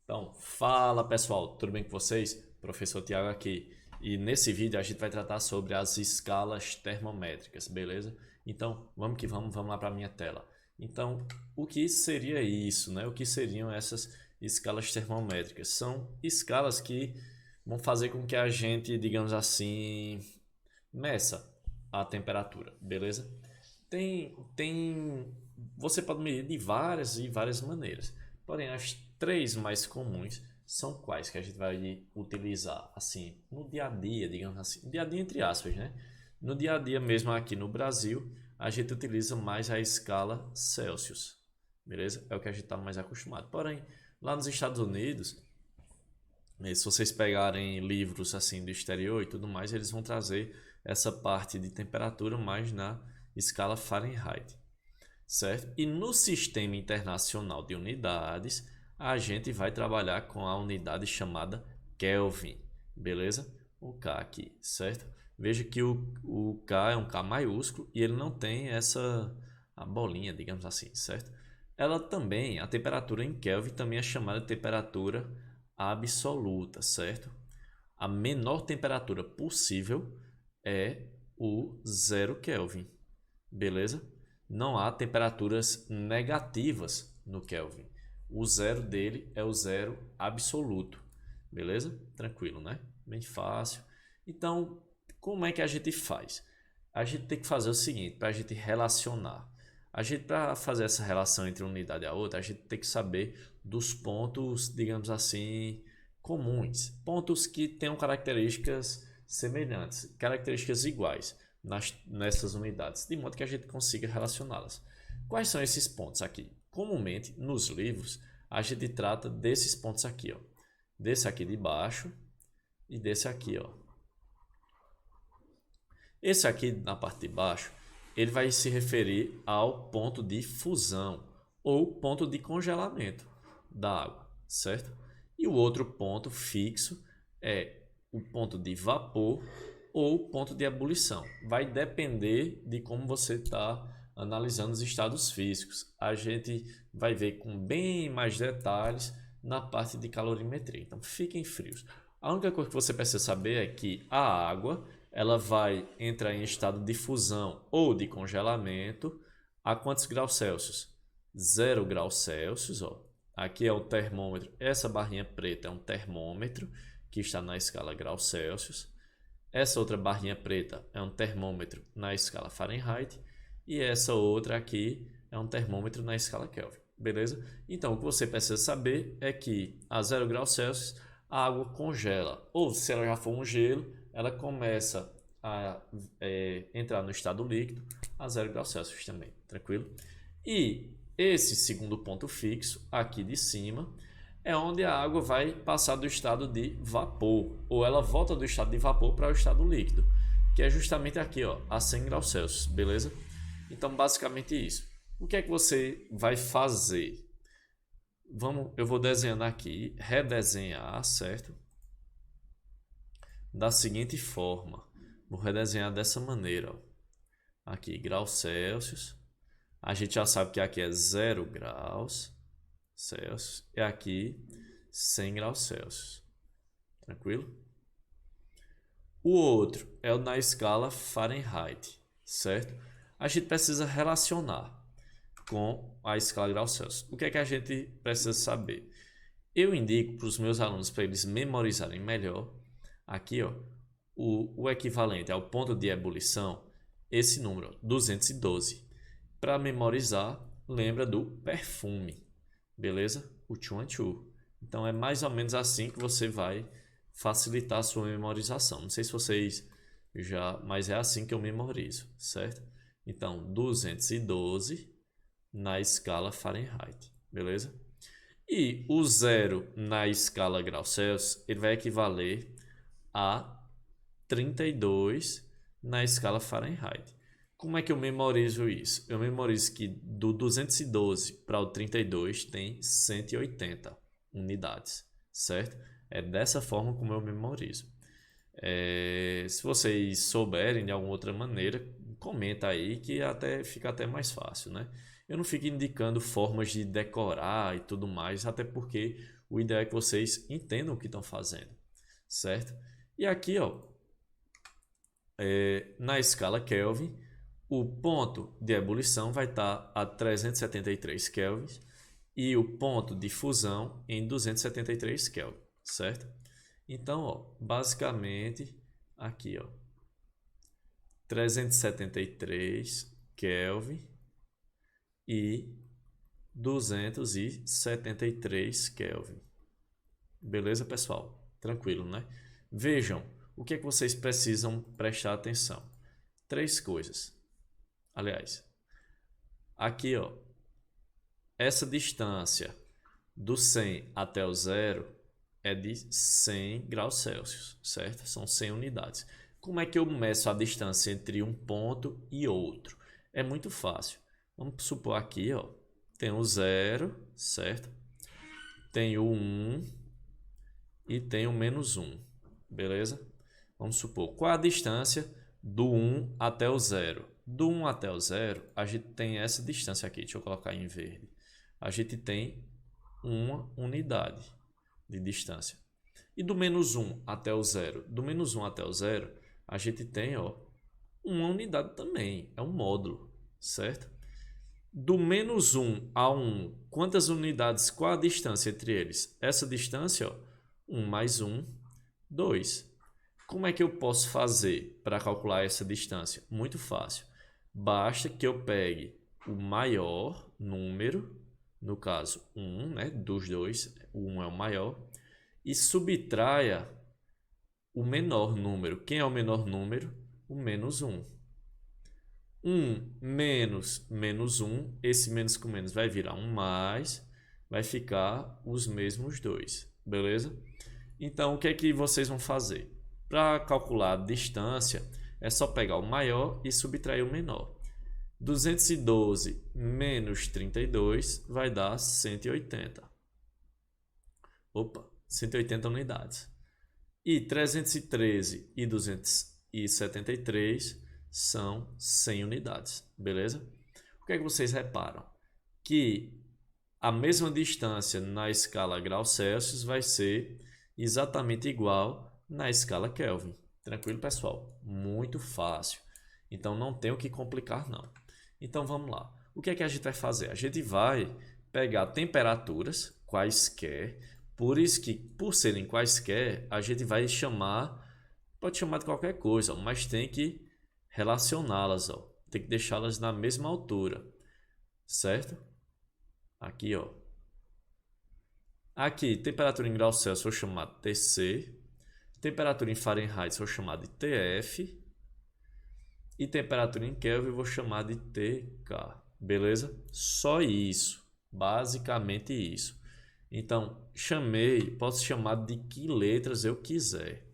Então, fala pessoal, tudo bem com vocês? Professor Tiago aqui. E nesse vídeo a gente vai tratar sobre as escalas termométricas, beleza? Então, vamos que vamos lá para a minha tela. Então, o que seria isso, né? O que seriam essas escalas termométricas? São escalas que vão fazer com que a gente, digamos assim, meça a temperatura, beleza? Você pode medir de várias e várias maneiras. Porém, as três mais comuns são quais que a gente vai utilizar assim no dia a dia, digamos assim, dia a dia entre aspas, né? No dia a dia mesmo aqui no Brasil, a gente utiliza mais a escala Celsius, beleza? É o que a gente está mais acostumado. Porém, lá nos Estados Unidos, se vocês pegarem livros assim do exterior e tudo mais, eles vão trazer essa parte de temperatura mais na escala Fahrenheit, certo? E no sistema internacional de unidades, a gente vai trabalhar com a unidade chamada Kelvin, beleza? O K aqui, certo? Veja que o K é um K maiúsculo e ele não tem a bolinha, digamos assim, certo? Ela também, a temperatura em Kelvin também é chamada de temperatura absoluta, certo? A menor temperatura possível é o 0 Kelvin, beleza? Não há temperaturas negativas no Kelvin. O zero dele é o zero absoluto, beleza? Tranquilo, né? Bem fácil. Então, como é que a gente faz? A gente tem que fazer o seguinte, para a gente relacionar. A gente, para fazer essa relação entre uma unidade e a outra, a gente tem que saber dos pontos, digamos assim, comuns. Pontos que tenham características semelhantes, características iguais nessas unidades, de modo que a gente consiga relacioná-las. Quais são esses pontos aqui? Comumente, nos livros, a gente trata desses pontos aqui, ó. Desse aqui de baixo e desse aqui, ó. Esse aqui na parte de baixo, ele vai se referir ao ponto de fusão ou ponto de congelamento da água, certo? E o outro ponto fixo é o ponto de vapor ou ponto de ebulição. Vai depender de como você está analisando os estados físicos. A gente vai ver com bem mais detalhes na parte de calorimetria. Então, fiquem frios. A única coisa que você precisa saber é que a água ela vai entrar em estado de fusão ou de congelamento a quantos graus Celsius? 0 graus Celsius, ó. Aqui é o termômetro, essa barrinha preta é um termômetro que está na escala graus Celsius. Essa outra barrinha preta é um termômetro na escala Fahrenheit e essa outra aqui é um termômetro na escala Kelvin, beleza? Então, o que você precisa saber é que a 0 graus Celsius a água congela, ou se ela já for um gelo, ela começa a entrar no estado líquido a 0 graus Celsius também, tranquilo? E esse segundo ponto fixo, aqui de cima, é onde a água vai passar do estado de vapor, ou ela volta do estado de vapor para o estado líquido, que é justamente aqui, ó, a 100 graus Celsius, beleza? Então, basicamente isso. O que é que você vai fazer? Eu vou desenhando aqui, redesenhar, certo? Da seguinte forma. Vou redesenhar dessa maneira, ó. Aqui, graus Celsius. A gente já sabe que aqui é 0 graus Celsius. E aqui, 100 graus Celsius. Tranquilo? O outro é o na escala Fahrenheit, certo? A gente precisa relacionar com a escala graus Celsius. O que é que a gente precisa saber? Eu indico para os meus alunos, para eles memorizarem melhor, aqui ó, o equivalente ao ponto de ebulição, esse número, 212. Para memorizar, lembra do perfume, beleza? O two. Então é mais ou menos assim que você vai facilitar a sua memorização. Não sei se vocês já, mas é assim que eu memorizo, certo? Então, 212 na escala Fahrenheit, beleza? E o zero na escala graus Celsius, ele vai equivaler a 32 na escala Fahrenheit. Como é que eu memorizo isso? Eu memorizo que do 212 para o 32 tem 180 unidades, certo? É dessa forma como eu memorizo. Se vocês souberem de alguma outra maneira, comenta aí que fica até mais fácil, né? Eu não fico indicando formas de decorar e tudo mais, até porque o ideal é que vocês entendam o que estão fazendo, certo? E aqui, ó, na escala Kelvin, o ponto de ebulição vai estar a 373 kelvins e o ponto de fusão em 273 kelvin, certo? Então, ó, basicamente, aqui, ó, 373 Kelvin e 273 Kelvin. Beleza, pessoal? Tranquilo, né? Vejam, o que é que vocês precisam prestar atenção? Três coisas. Aliás, aqui, ó, essa distância do 100 até o zero é de 100 graus Celsius, certo? São 100 unidades. Como é que eu meço a distância entre um ponto e outro? É muito fácil. Vamos supor aqui, ó, tem o 0, certo? Tem o 1 e tem o -1, beleza? Vamos supor, qual a distância do 1 até o 0? Do 1 até o 0, a gente tem essa distância aqui, deixa eu colocar em verde. A gente tem uma unidade de distância. E do -1 até o 0? Do -1 até o 0, a gente tem, ó, uma unidade também, é um módulo, certo? Do -1 a 1, quantas unidades, qual a distância entre eles? Essa distância, ó, 1 mais 1, 2. Como é que eu posso fazer para calcular essa distância? Muito fácil. Basta que eu pegue o maior número, no caso 1, né, dos dois, o 1 é o maior, e subtraia o menor número. Quem é o menor número? O -1. 1 menos -1, esse menos com menos vai virar um mais, vai ficar os mesmos dois, beleza? Então, o que é que vocês vão fazer? Para calcular a distância, é só pegar o maior e subtrair o menor. 212 menos 32 vai dar 180. Opa, 180 unidades. E 313 e 273 são 100 unidades, beleza? O que é que vocês reparam? Que a mesma distância na escala graus Celsius vai ser exatamente igual na escala Kelvin. Tranquilo, pessoal? Muito fácil. Então não tem o que complicar, não. Então vamos lá. O que é que a gente vai fazer? A gente vai pegar temperaturas quaisquer, por isso que, por serem quaisquer, a gente vai chamar, pode chamar de qualquer coisa, mas tem que relacioná-las, ó. Tem que deixá-las na mesma altura, certo? Aqui, ó. Aqui, temperatura em graus Celsius, vou chamar de TC. Temperatura em Fahrenheit, vou chamar de TF. E temperatura em Kelvin, vou chamar de TK. Beleza? Só isso. Basicamente isso. Então, posso chamar de que letras eu quiser.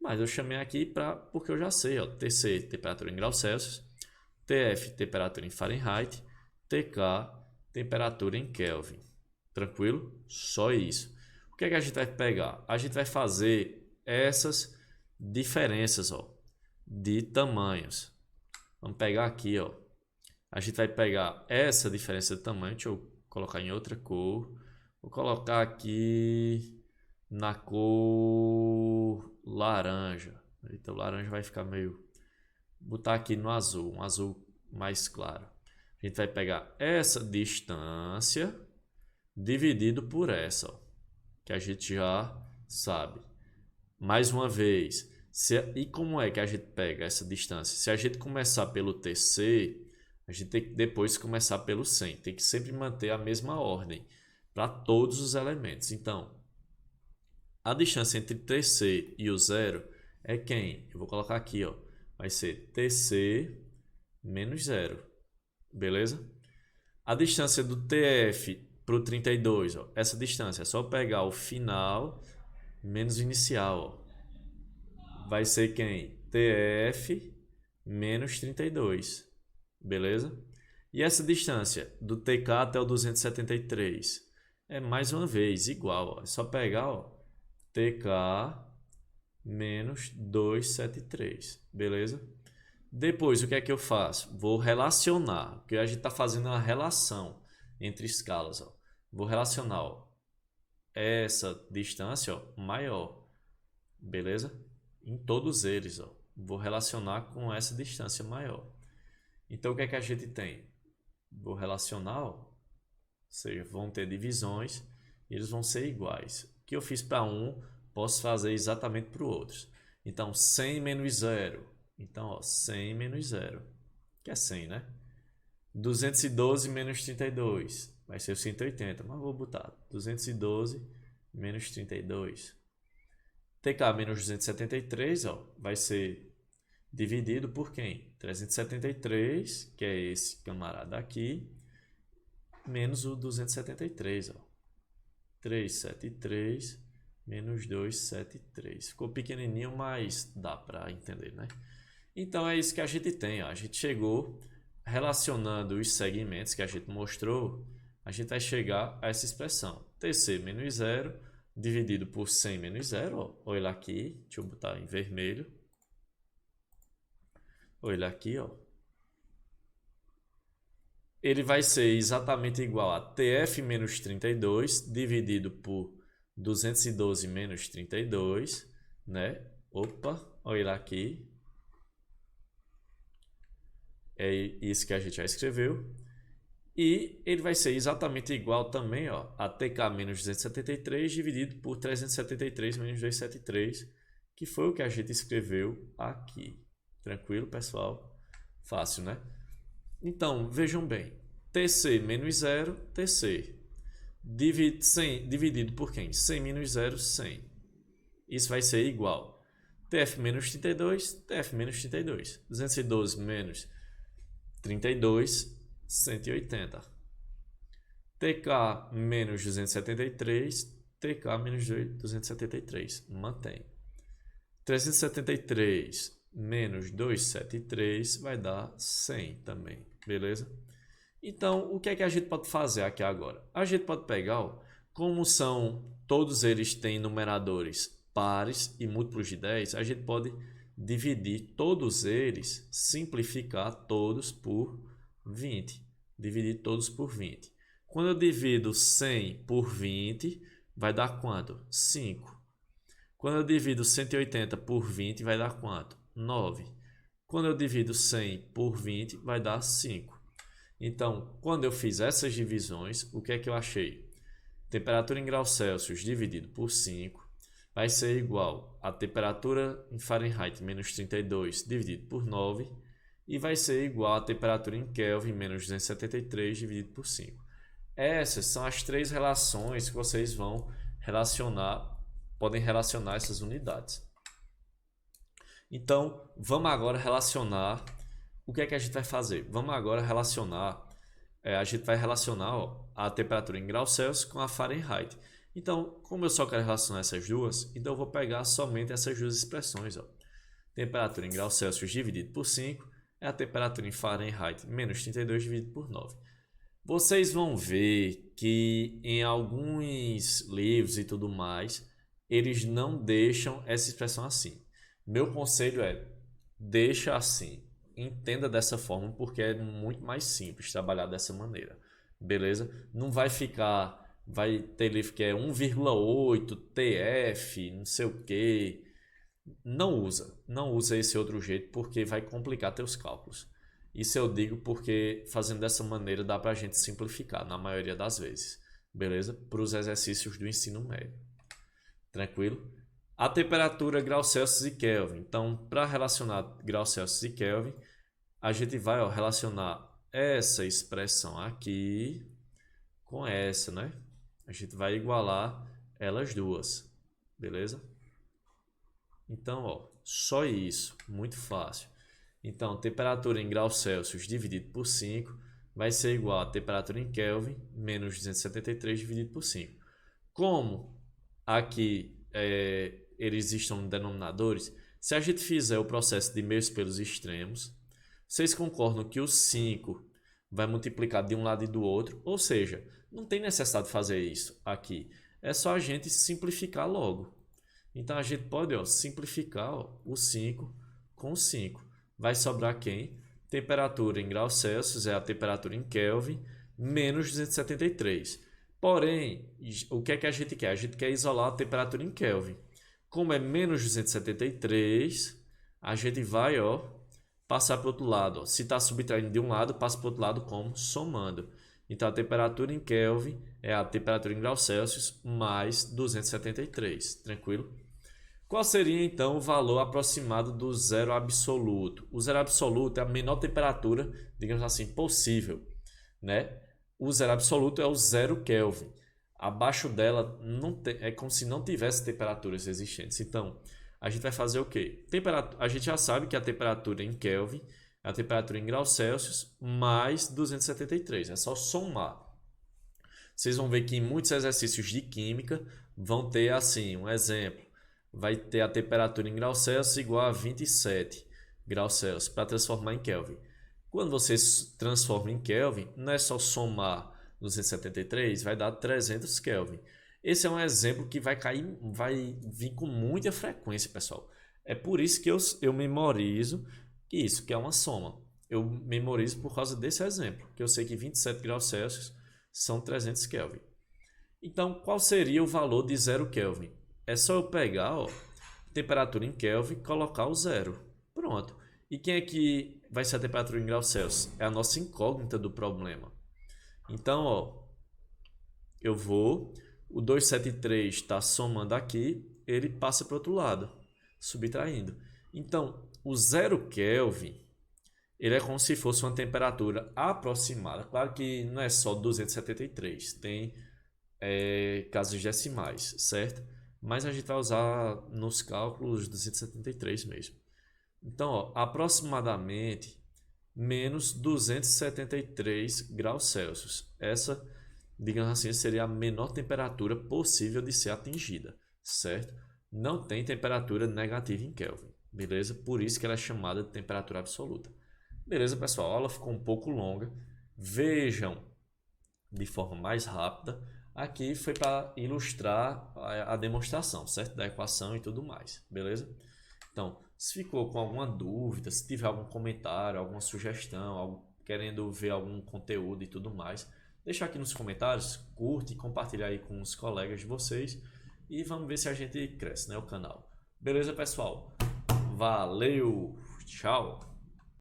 Mas eu chamei aqui porque eu já sei, ó, TC, temperatura em graus Celsius, TF, temperatura em Fahrenheit, TK, temperatura em Kelvin. Tranquilo? Só isso. O que é que a gente vai pegar? A gente vai fazer essas diferenças, ó, de tamanhos. Vamos pegar aqui, ó. A gente vai pegar essa diferença de tamanho. Deixa eu colocar em outra cor. Vou colocar aqui na cor laranja. Então, o laranja vai ficar meio... Vou botar aqui no azul, um azul mais claro. A gente vai pegar essa distância dividido por essa, ó, que a gente já sabe. Mais uma vez, e como é que a gente pega essa distância? Se a gente começar pelo TC, a gente tem que depois começar pelo 100. Tem que sempre manter a mesma ordem para todos os elementos. Então, a distância entre TC e o zero é quem? Eu vou colocar aqui, ó. Vai ser TC menos zero. Beleza? A distância do TF para o 32, ó. Essa distância é só pegar o final menos o inicial, ó. Vai ser quem? TF menos 32. Beleza? E essa distância do TK até o 273 é mais uma vez igual, ó. É só pegar, ó, TK menos 273. Beleza? Depois, o que é que eu faço? Vou relacionar, porque a gente está fazendo uma relação entre escalas. Ó. Vou relacionar ó, essa distância ó, maior, beleza? Em todos eles. Ó. Vou relacionar com essa distância maior. Então, o que é que a gente tem? Vou relacionar, ó, ou seja, vão ter divisões e eles vão ser iguais. O que eu fiz para um, posso fazer exatamente para o outro. Então, 100 menos 0. Então, ó, 100 menos 0, que é 100, né? 212 menos 32, vai ser 180, mas vou botar 212 menos 32. TK menos 273, ó, vai ser dividido por quem? 373, que é esse camarada aqui, menos o 273, ó. 373 menos 273. Ficou pequenininho, mas dá para entender, né? Então é isso que a gente tem, ó. A gente chegou relacionando os segmentos que a gente mostrou, a gente vai chegar a essa expressão. TC menos 0 dividido por 100 menos 0, ó. Olha aqui, deixa eu botar em vermelho. Olha aqui, ó. Ele vai ser exatamente igual a TF menos 32 dividido por 212 menos 32, né? Opa, olha aqui. É isso que a gente já escreveu. E ele vai ser exatamente igual também ó, a TK menos 273 dividido por 373 menos 273, que foi o que a gente escreveu aqui. Tranquilo, pessoal? Fácil, né? Então, vejam bem. TC menos 0, TC. 100 dividido por quem? 100 menos 0, 100. Isso vai ser igual. TF menos 32, TF menos 32. 212 menos 32, 180. TK menos 273, TK menos 273. Mantém. 373 menos 273 vai dar 100 também, beleza? Então, o que é que a gente pode fazer aqui agora? A gente pode pegar, ó, como todos eles têm numeradores pares e múltiplos de 10, a gente pode dividir todos eles, simplificar todos por 20. Dividir todos por 20. Quando eu divido 100 por 20, vai dar quanto? 5. Quando eu divido 180 por 20, vai dar quanto? 9. Quando eu divido 100 por 20, vai dar 5. Então, quando eu fiz essas divisões, o que é que eu achei? Temperatura em graus Celsius dividido por 5 vai ser igual a temperatura em Fahrenheit menos 32 dividido por 9 e vai ser igual a temperatura em Kelvin menos 273 dividido por 5. Essas são as três relações que vocês vão relacionar, podem relacionar essas unidades. Então, vamos agora relacionar. O que é que a gente vai fazer? Vamos agora relacionar. A gente vai relacionar ó, a temperatura em graus Celsius com a Fahrenheit. Então, como eu só quero relacionar essas duas, então eu vou pegar somente essas duas expressões. Ó. Temperatura em graus Celsius dividido por 5 é a temperatura em Fahrenheit menos 32 dividido por 9. Vocês vão ver que em alguns livros e tudo mais, eles não deixam essa expressão assim. Meu conselho é, deixa assim. Entenda dessa forma porque é muito mais simples trabalhar dessa maneira. Beleza? Não vai ficar... Vai ter livro que é 1,8 TF, não sei o que. Não usa esse outro jeito porque vai complicar teus cálculos. Isso eu digo porque fazendo dessa maneira dá para a gente simplificar na maioria das vezes. Beleza? Para os exercícios do ensino médio. Tranquilo? A temperatura, graus Celsius e Kelvin. Então, para relacionar graus Celsius e Kelvin, a gente vai ó, relacionar essa expressão aqui com essa, né? A gente vai igualar elas duas, beleza? Então, ó, só isso, muito fácil. Então, temperatura em graus Celsius dividido por 5 vai ser igual a temperatura em Kelvin menos 273 dividido por 5. Como aqui eles estão denominadores, se a gente fizer o processo de meios pelos extremos, vocês concordam que o 5 vai multiplicar de um lado e do outro, ou seja, não tem necessidade de fazer isso aqui. É só a gente simplificar logo. Então, a gente pode ó, simplificar ó, o 5 com o 5. vai sobrar quem? Temperatura em graus Celsius é a temperatura em Kelvin, menos 273. Porém, o que é que a gente quer? A gente quer isolar a temperatura em Kelvin. Como é menos 273, a gente vai, passar para o outro lado. Ó. Se está subtraindo de um lado, passa para o outro lado como? Somando. Então, a temperatura em Kelvin é a temperatura em graus Celsius mais 273. Tranquilo? Qual seria, então, o valor aproximado do zero absoluto? O zero absoluto é a menor temperatura, digamos assim, possível, né? O zero absoluto é o zero Kelvin. Abaixo dela é como se não tivesse temperaturas existentes. Então, a gente vai fazer o quê? A gente já sabe que a temperatura em Kelvin é a temperatura em graus Celsius mais 273. É só somar. Vocês vão ver que em muitos exercícios de química vão ter assim, um exemplo. Vai ter a temperatura em graus Celsius igual a 27 graus Celsius para transformar em Kelvin. Quando você transforma em Kelvin, não é só somar 273, vai dar 300 Kelvin. Esse é um exemplo que vai vir com muita frequência, pessoal. É por isso que eu memorizo isso, que é uma soma. Eu memorizo por causa desse exemplo, que eu sei que 27 graus Celsius são 300 Kelvin. Então, qual seria o valor de 0 Kelvin? É só eu pegar, temperatura em Kelvin e colocar o zero. Pronto. E quem é que vai ser a temperatura em graus Celsius? É a nossa incógnita do problema. Então, o 273 está somando aqui, ele passa para o outro lado, subtraindo. Então, o 0 Kelvin, ele é como se fosse uma temperatura aproximada. Claro que não é só 273, tem casos decimais, certo? Mas a gente vai usar nos cálculos 273 mesmo. Então, aproximadamente menos 273 graus Celsius. Essa, digamos assim, seria a menor temperatura possível de ser atingida, certo? Não tem temperatura negativa em Kelvin, beleza? Por isso que ela é chamada de temperatura absoluta. Beleza, pessoal? A aula ficou um pouco longa. Vejam de forma mais rápida. Aqui foi para ilustrar a demonstração, certo? Da equação e tudo mais, beleza? Então, se ficou com alguma dúvida, se tiver algum comentário, alguma sugestão, querendo ver algum conteúdo e tudo mais, deixa aqui nos comentários, curte e compartilha aí com os colegas de vocês e vamos ver se a gente cresce, né, o canal. Beleza, pessoal? Valeu! Tchau!